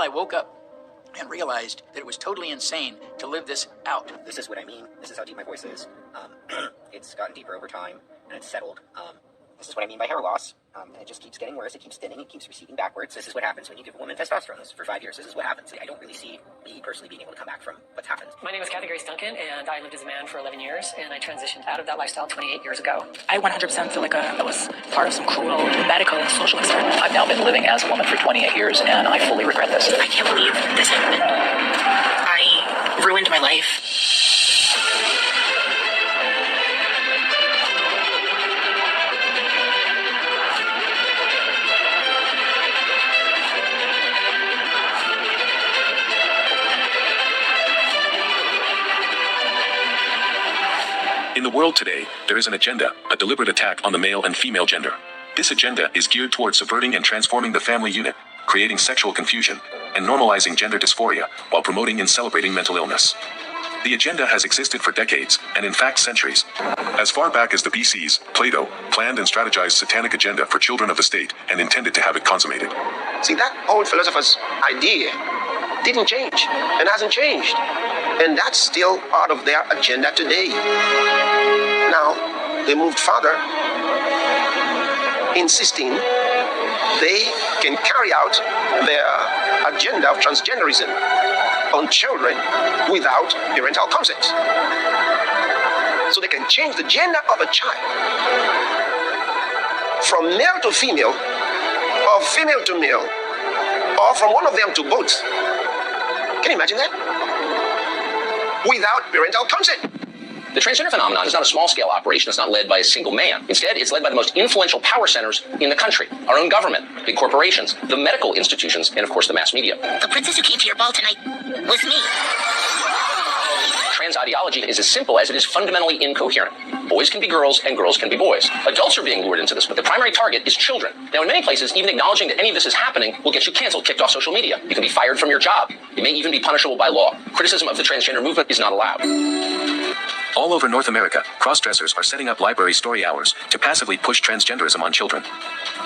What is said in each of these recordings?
I woke up and realized that it was totally insane to live this out. This is what I mean. This is how deep my voice is. It's gotten deeper over time, and it's settled. This is what I mean by hair loss. And it just keeps getting worse. It keeps thinning. It keeps receding backwards. This is what happens when you give a woman testosterone. This is for 5 years. This is what happens. I don't really see me personally being able to come back from what's happened. My name is Kathy Grace Duncan, and I lived as a man for 11 years, and I transitioned out of that lifestyle 28 years ago. I 100% feel like I was part of some cruel medical and social experiment. I've now been living as a woman for 28 years, and I fully regret this. I can't believe this happened. I ruined my life. In the world today, there is an agenda, a deliberate attack on the male and female gender. This agenda is geared towards subverting and transforming the family unit, creating sexual confusion, and normalizing gender dysphoria, while promoting and celebrating mental illness. The agenda has existed for decades, and in fact centuries. As far back as the BCs, Plato planned and strategized satanic agenda for children of the state and intended to have it consummated. See, that old philosopher's idea didn't change and hasn't changed. And that's still part of their agenda today. Now, they moved further, insisting they can carry out their agenda of transgenderism on children without parental consent. So they can change the gender of a child from male to female, or female to male, or from one of them to both. Can you imagine that? Without parental consent. The transgender phenomenon is not a small-scale operation. It's not led by a single man. Instead, it's led by the most influential power centers in the country. Our own government, big corporations, the medical institutions, and of course the mass media. The princess who came to your ball tonight was me. Trans ideology is as simple as it is fundamentally incoherent. Boys can be girls and girls can be boys. Adults are being lured into this, but the primary target is children. Now, in many places, even acknowledging that any of this is happening will get you canceled, kicked off social media. You can be fired from your job. It may even be punishable by law. Criticism of the transgender movement is not allowed. All over North America, cross-dressers are setting up library story hours to passively push transgenderism on children.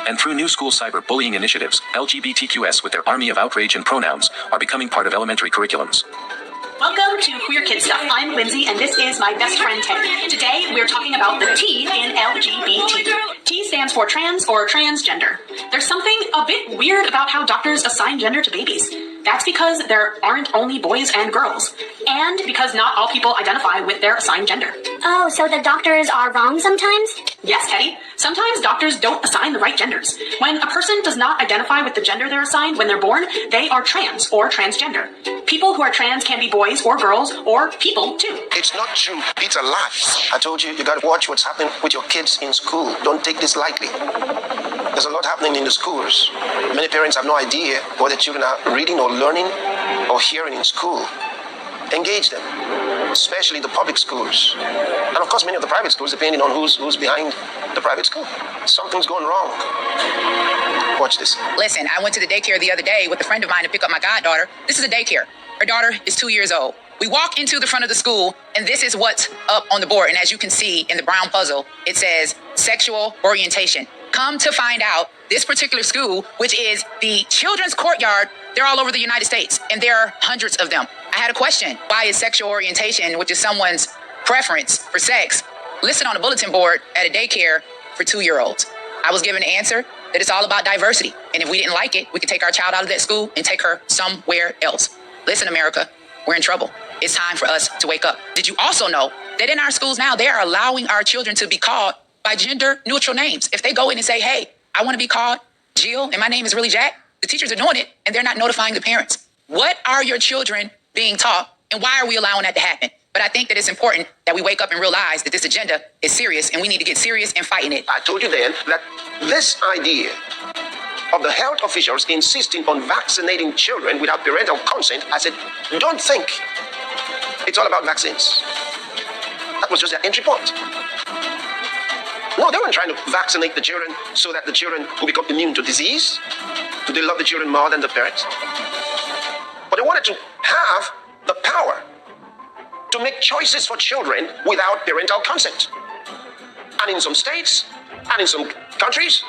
And through new school cyber-bullying initiatives, LGBTQS with their army of outrage and pronouns are becoming part of elementary curriculums. Welcome to Queer Kid Stuff. I'm Lindsay, and this is my best friend Teddy. Today, we're talking about the T in LGBT. T stands for trans or transgender. There's something a bit weird about how doctors assign gender to babies. That's because there aren't only boys and girls, and because not all people identify with their assigned gender. Oh, so the doctors are wrong sometimes? Yes, Teddy. Sometimes doctors don't assign the right genders. When a person does not identify with the gender they're assigned when they're born, they are trans or transgender. People who are trans can be boys or girls or people too. It's not true. It's a lie. I told you, you gotta watch what's happening with your kids in school. Don't take this lightly. There's a lot happening in the schools. Many parents have no idea what their children are reading or learning or hearing in school. Engage them, especially the public schools. And of course, many of the private schools, depending on who's behind the private school. Something's going wrong. Watch this. Listen, I went to the daycare the other day with a friend of mine to pick up my goddaughter. This is a daycare. Her daughter is 2 years old. We walk into the front of the school, and this is what's up on the board. And as you can see in the brown puzzle, it says sexual orientation. Come to find out, this particular school, which is the children's courtyard, they're all over the United States, and there are hundreds of them. I had a question. Why is sexual orientation, which is someone's preference for sex, listed on a bulletin board at a daycare for 2-year-olds? I was given an answer that it's all about diversity. And if we didn't like it, we could take our child out of that school and take her somewhere else. Listen, America, we're in trouble. It's time for us to wake up. Did you also know that in our schools now, they are allowing our children to be called by gender neutral names? If they go in and say, hey, I want to be called Jill and my name is really Jack, the teachers are doing it and they're not notifying the parents. What are your children being taught, and why are we allowing that to happen? But I think that it's important that we wake up and realize that this agenda is serious and we need to get serious in fighting it. I told you then that this idea of the health officials insisting on vaccinating children without parental consent, I said, don't think it's all about vaccines. That was just their entry point. No, they weren't trying to vaccinate the children so that the children will become immune to disease. Do they love the children more than the parents? But they wanted to have the power to make choices for children without parental consent. And in some states, and in some countries,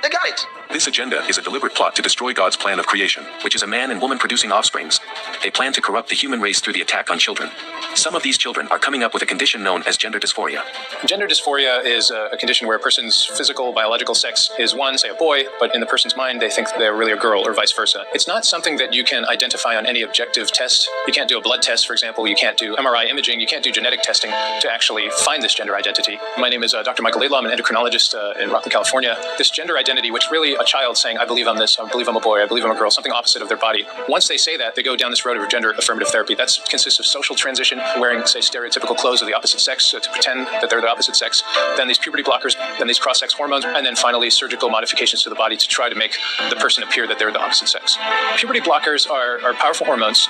they got it. This agenda is a deliberate plot to destroy God's plan of creation, which is a man and woman producing offsprings. They plan to corrupt the human race through the attack on children. Some of these children are coming up with a condition known as gender dysphoria. Gender dysphoria is a condition where a person's physical, biological sex is one, say a boy, but in the person's mind they think they're really a girl or vice versa. It's not something that you can identify on any objective test. You can't do a blood test, for example. You can't do MRI imaging. You can't do genetic testing to actually find this gender identity. My name is Dr. Michael Laidlaw. I'm an endocrinologist in Rockland, California. This gender identity, which really a child saying, I believe I'm this, I believe I'm a boy, I believe I'm a girl, something opposite of their body. Once they say that, they go down this road of gender affirmative therapy. That consists of social transition, wearing, say, stereotypical clothes of the opposite sex to pretend that they're the opposite sex, then these puberty blockers, then these cross-sex hormones, and then finally surgical modifications to the body to try to make the person appear that they're the opposite sex. Puberty blockers are powerful hormones.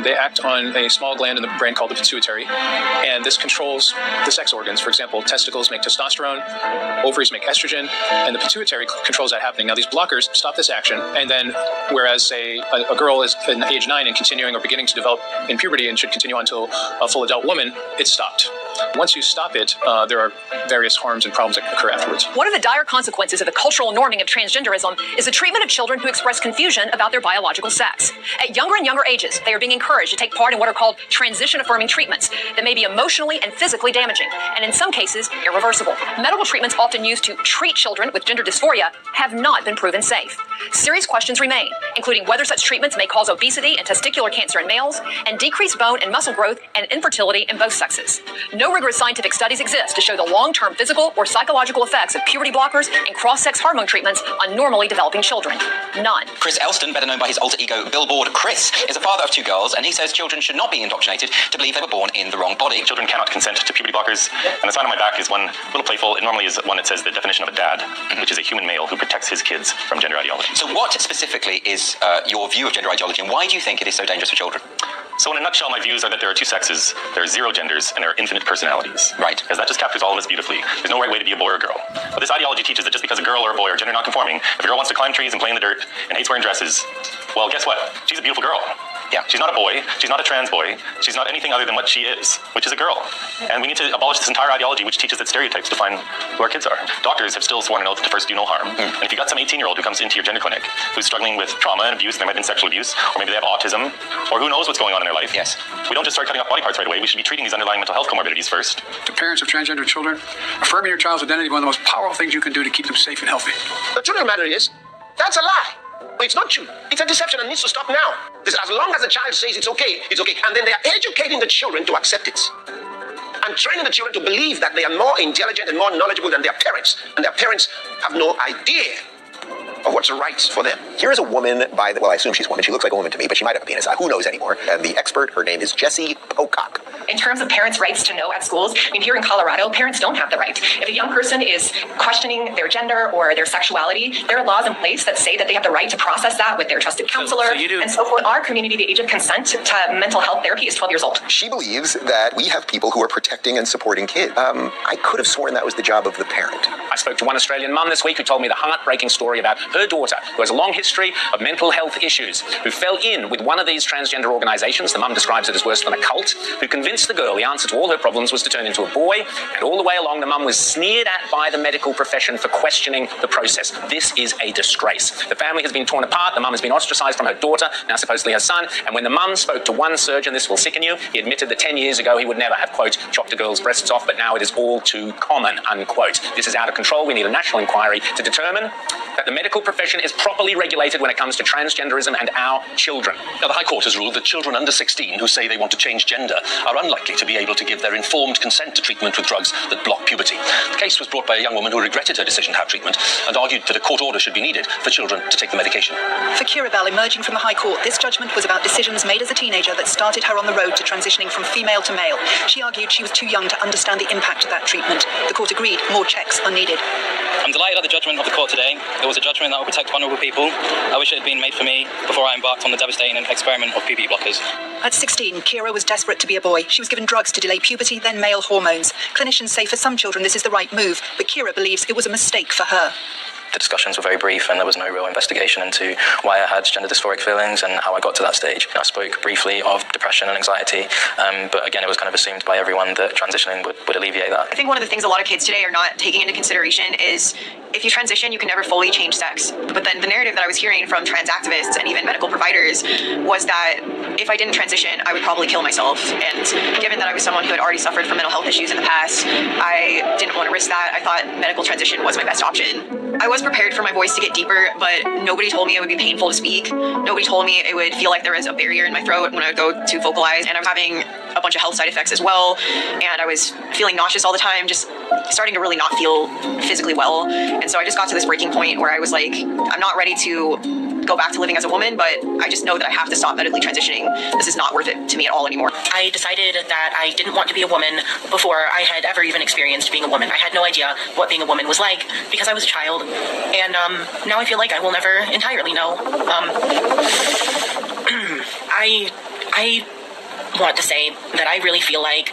They act on a small gland in the brain called the pituitary, and this controls the sex organs. For example, testicles make testosterone, ovaries make estrogen, and the pituitary controls that happening. Now, these blockers stop this action, and then whereas, say, a girl is in age 9 and continuing or beginning to develop in puberty and should continue until a full adult woman, it's stopped. Once you stop it, there are various harms and problems that occur afterwards. One of the dire consequences of the cultural norming of transgenderism is the treatment of children who express confusion about their biological sex. At younger and younger ages, they are being encouraged to take part in what are called transition-affirming treatments that may be emotionally and physically damaging, and in some cases, irreversible. Medical treatments often used to treat children with gender dysphoria have not been proven safe. Serious questions remain, including whether such treatments may cause obesity and testicular cancer in males, and decreased bone and muscle growth and infertility in both sexes. No rigorous scientific studies exist to show the long-term physical or psychological effects of puberty blockers and cross-sex hormone treatments on normally developing children. None. Chris Elston, better known by his alter ego Billboard Chris, is a father of 2 girls, and he says children should not be indoctrinated to believe they were born in the wrong body. Children cannot consent to puberty blockers, and the sign on my back is one little playful. It normally is one that says the definition of a dad, which is a human male who protects his kids from gender ideology. So what specifically is your view of gender ideology, and why do you think it is so dangerous for children? So in a nutshell, my views are that there are 2 sexes, there are 0 genders, and there are infinite personalities. Right. Because that just captures all of us beautifully. There's no right way to be a boy or a girl. But this ideology teaches that just because a girl or a boy are gender non-conforming, if a girl wants to climb trees and play in the dirt and hates wearing dresses, well, guess what? She's a beautiful girl. Yeah. She's not a boy, she's not a trans boy, she's not anything other than what she is, which is a girl. And we need to abolish this entire ideology which teaches that stereotypes define who our kids are. Doctors have still sworn an oath to first do no harm. And if you've got some 18-year-old who comes into your gender clinic who's struggling with trauma and abuse, there might have been sexual abuse, or maybe they have autism, or who knows what's going on in their life. Yes. We don't just start cutting off body parts right away. We should be treating these underlying mental health comorbidities first. To parents of transgender children, affirming your child's identity is one of the most powerful things you can do to keep them safe and healthy. The truth of the matter is, that's a lie. It's not true. It's a deception and needs to stop now. Because as long as the child says it's okay, and then they are educating the children to accept it. And training the children to believe that they are more intelligent and more knowledgeable than their parents. And their parents have no idea of what's right for them. Here is a woman well, I assume she's a woman. She looks like a woman to me, but she might have a penis. Who knows anymore? And the expert, her name is Jessie Pocock. In terms of parents' rights to know at schools, I mean, here in Colorado, parents don't have the right. If a young person is questioning their gender or their sexuality, there are laws in place that say that they have the right to process that with their trusted counselor. And so for our community, the age of consent to mental health therapy is 12 years old. She believes that we have people who are protecting and supporting kids. I could have sworn that was the job of the parent. I spoke to one Australian mum this week who told me the heartbreaking story about her daughter, who has a long history of mental health issues, who fell in with one of these transgender organizations, the mum describes it as worse than a cult, who convinced the girl the answer to all her problems was to turn into a boy, and all the way along the mum was sneered at by the medical profession for questioning the process. This is a disgrace. The family has been torn apart, the mum has been ostracized from her daughter, now supposedly her son, and when the mum spoke to one surgeon, this will sicken you, he admitted that 10 years ago he would never have, quote, chopped a girl's breasts off, but now it is all too common, unquote. This is out of control. We need a national inquiry to determine that the medical profession is properly regulated when it comes to transgenderism and our children. Now, the High Court has ruled that children under 16 who say they want to change gender are unlikely to be able to give their informed consent to treatment with drugs that block puberty. The case was brought by a young woman who regretted her decision to have treatment and argued that a court order should be needed for children to take the medication. For Kira Bell, emerging from the High Court, this judgment was about decisions made as a teenager that started her on the road to transitioning from female to male. She argued she was too young to understand the impact of that treatment. The court agreed more checks are needed. I'm delighted at the judgment of the court today. It was a judgment that will protect vulnerable people. I wish it had been made for me before I embarked on the devastating experiment of puberty blockers. At 16, Kira was desperate to be a boy. She was given drugs to delay puberty, then male hormones. Clinicians say for some children this is the right move, but Kira believes it was a mistake for her. The discussions were very brief and there was no real investigation into why I had gender dysphoric feelings and how I got to that stage. I spoke briefly of depression and anxiety, but again, it was kind of assumed by everyone that transitioning would alleviate that. I think one of the things a lot of kids today are not taking into consideration is if you transition, you can never fully change sex. But then the narrative that I was hearing from trans activists and even medical providers was that if I didn't transition, I would probably kill myself. And given that I was someone who had already suffered from mental health issues in the past, I didn't want to risk that. I thought medical transition was my best option. I was prepared for my voice to get deeper, but nobody told me it would be painful to speak. Nobody told me it would feel like there was a barrier in my throat when I would go to vocalize. And I was having a bunch of health side effects as well. And I was feeling nauseous all the time, just starting to really not feel physically well. And so I just got to this breaking point where I was like, I'm not ready to go back to living as a woman, but I just know that I have to stop medically transitioning. This is not worth it to me at all anymore. I decided that I didn't want to be a woman before I had ever even experienced being a woman. I had no idea what being a woman was like because I was a child. And now I feel like I will never entirely know. I want to say that I really feel like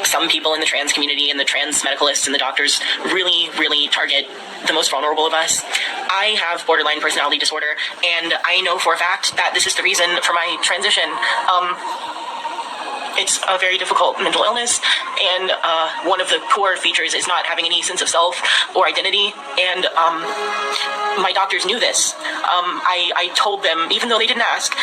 some people in the trans community and the trans medicalists and the doctors really, really target the most vulnerable of us. I have borderline personality disorder, and I know for a fact that this is the reason for my transition. It's a very difficult mental illness, and one of the core features is not having any sense of self or identity, and my doctors knew this. I told them, even though they didn't ask,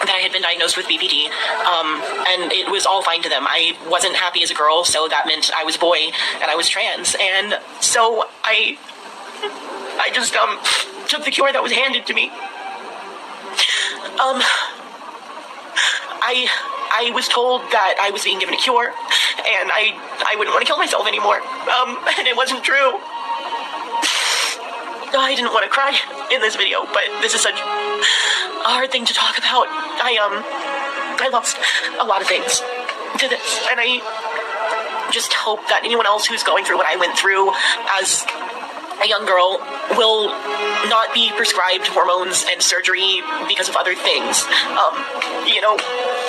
that I had been diagnosed with BPD, and it was all fine to them. I wasn't happy as a girl, so that meant I was boy and I was trans, and so I just took the cure that was handed to me. I was told that I was being given a cure, and I wouldn't want to kill myself anymore, and it wasn't true. I didn't want to cry in this video, but this is such a hard thing to talk about. I lost a lot of things to this, and I just hope that anyone else who's going through what I went through as a young girl will not be prescribed hormones and surgery because of other things.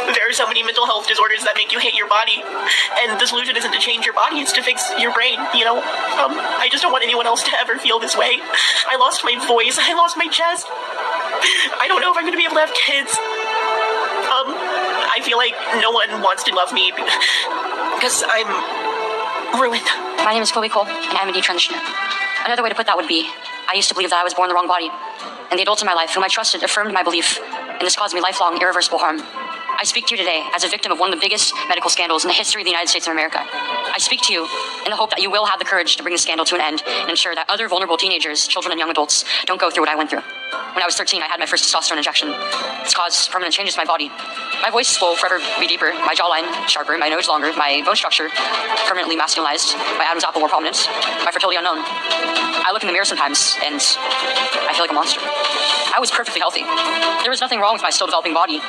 There are so many mental health disorders that make you hate your body, and the solution isn't to change your body, it's to fix your brain, I just don't want anyone else to ever feel this way. I lost my voice, I lost my chest. I don't know if I'm going to be able to have kids. I feel like no one wants to love me because I'm ruined. My name is Chloe Cole, and I'm a detransitioner. Another way to put that would be, I used to believe that I was born in the wrong body, and the adults in my life whom I trusted affirmed my belief, and this caused me lifelong, irreversible harm. I speak to you today as a victim of one of the biggest medical scandals in the history of the United States of America. I speak to you in the hope that you will have the courage to bring the scandal to an end and ensure that other vulnerable teenagers, children, and young adults don't go through what I went through. When I was 13, I had my first testosterone injection. It's caused permanent changes to my body. My voice will forever be deeper, my jawline sharper, my nose longer, my bone structure permanently masculinized, my Adam's apple more prominent, my fertility unknown. I look in the mirror sometimes, and I feel like a monster. I was perfectly healthy. There was nothing wrong with my still developing body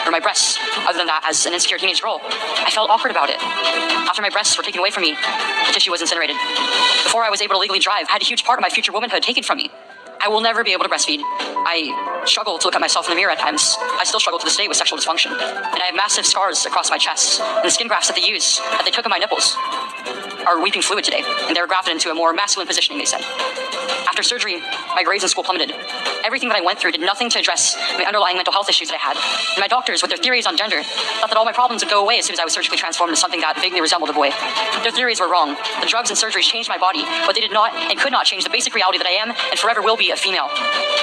or my breasts, other than that, as an insecure teenage girl, I felt awkward about it. After my breasts were taken away from me, the tissue was incinerated. Before I was able to legally drive, I had a huge part of my future womanhood taken from me. I will never be able to breastfeed. I struggle to look at myself in the mirror at times. I still struggle to this day with sexual dysfunction. And I have massive scars across my chest. And the skin grafts that they took on my nipples are weeping fluid today. And they were grafted into a more masculine positioning, they said. After surgery, my grades in school plummeted. Everything that I went through did nothing to address my underlying mental health issues that I had. And my doctors, with their theories on gender, thought that all my problems would go away as soon as I was surgically transformed into something that vaguely resembled a boy. Their theories were wrong. The drugs and surgeries changed my body, but they did not and could not change the basic reality that I am and forever will be a female.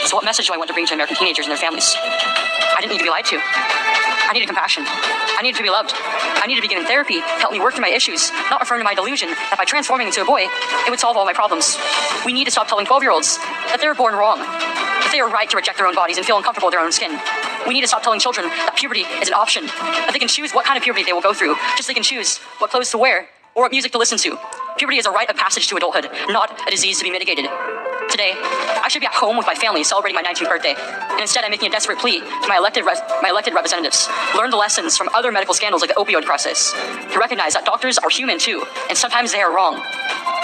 So what message do I want to bring to American teenagers and their families? I didn't need to be lied to. I needed compassion. I needed to be loved. I needed to be given therapy to help me work through my issues, not referring to my delusion that by transforming into a boy, it would solve all my problems. We need to stop telling 12-year-olds that they were born wrong, that they are right to reject their own bodies and feel uncomfortable with their own skin. We need to stop telling children that puberty is an option, that they can choose what kind of puberty they will go through, just so they can choose what clothes to wear or what music to listen to. Puberty is a rite of passage to adulthood, not a disease to be mitigated. Today, I should be at home with my family celebrating my 19th birthday, and instead I'm making a desperate plea to my elected representatives. Learn the lessons from other medical scandals like the opioid crisis, to recognize that doctors are human too, and sometimes they are wrong.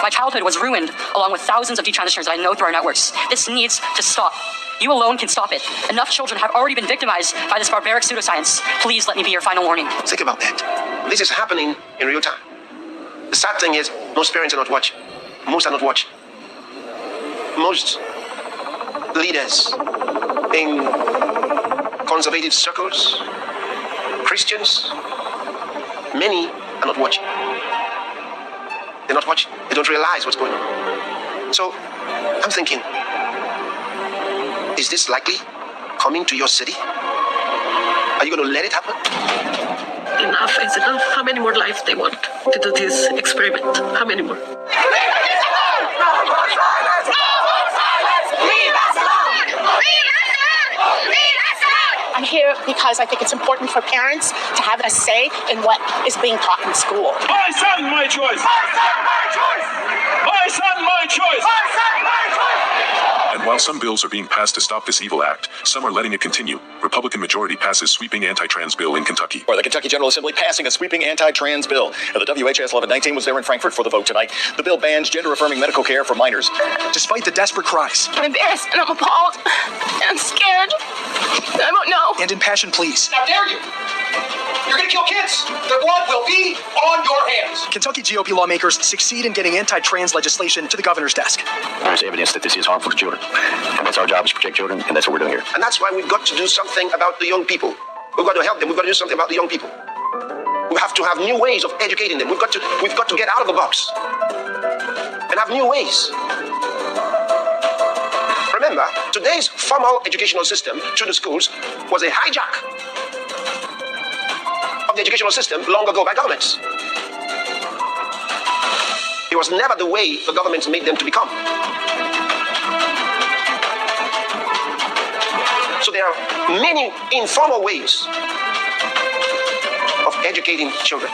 My childhood was ruined along with thousands of detransitioners that I know through our networks. This needs to stop. You alone can stop it. Enough children have already been victimized by this barbaric pseudoscience. Please let me be your final warning. Think about that. This is happening in real time. The sad thing is, most parents are not watching. Most are not watching. Most leaders in conservative circles, Christians, many are not watching. They're not watching. They don't realize what's going on. So I'm thinking, is this likely coming to your city? Are you going to let it happen? Enough is enough. How many more lives they want to do this experiment? How many more? I'm here because I think it's important for parents to have a say in what is being taught in school. My son, my choice. My son, my choice. My son, my choice. My son, my choice. And while some bills are being passed to stop this evil act, some are letting it continue. Republican majority passes sweeping anti-trans bill in Kentucky. The Kentucky General Assembly passing a sweeping anti-trans bill. The WHS 1119 was there in Frankfurt for the vote tonight. The bill bans gender-affirming medical care for minors. Despite the desperate cries. I'm embarrassed and I'm appalled and I'm scared. I won't know. And impassioned pleas. How dare you? You're going to kill kids. Their blood will be on your hands. Kentucky GOP lawmakers succeed in getting anti-trans legislation to the governor's desk. There's evidence that this is harmful to children. And that's our job, is to protect children, and that's what we're doing here. And that's why we've got to do something about the young people. We've got to help them. We've got to do something about the young people. We have to have new ways of educating them. We've got to get out of the box and have new ways. Remember, today's formal educational system through the schools was a hijack of the educational system long ago by governments. It was never the way the governments made them to become. So there are many informal ways of educating children,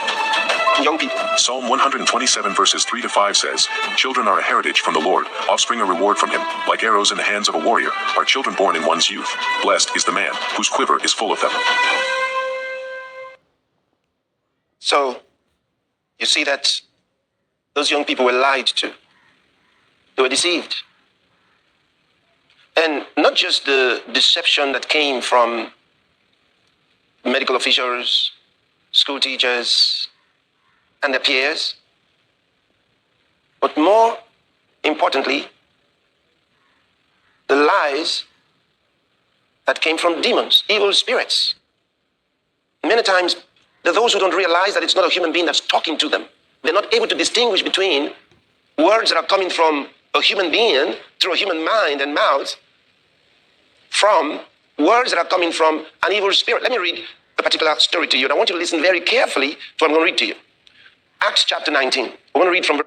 young people. Psalm 127 verses 3 to 5 says, "Children are a heritage from the Lord, offspring a reward from him. Like arrows in the hands of a warrior are children born in one's youth. Blessed is the man whose quiver is full of them." So, you see that those young people were lied to. They were deceived. And not just the deception that came from medical officials, school teachers, and their peers, but more importantly, the lies that came from demons, evil spirits. Many times, there are those who don't realize that it's not a human being that's talking to them. They're not able to distinguish between words that are coming from a human being through a human mind and mouth from words that are coming from an evil spirit. Let me read a particular story to you, and I want you to listen very carefully to what I'm going to read to you. Acts chapter 19. We're going to read from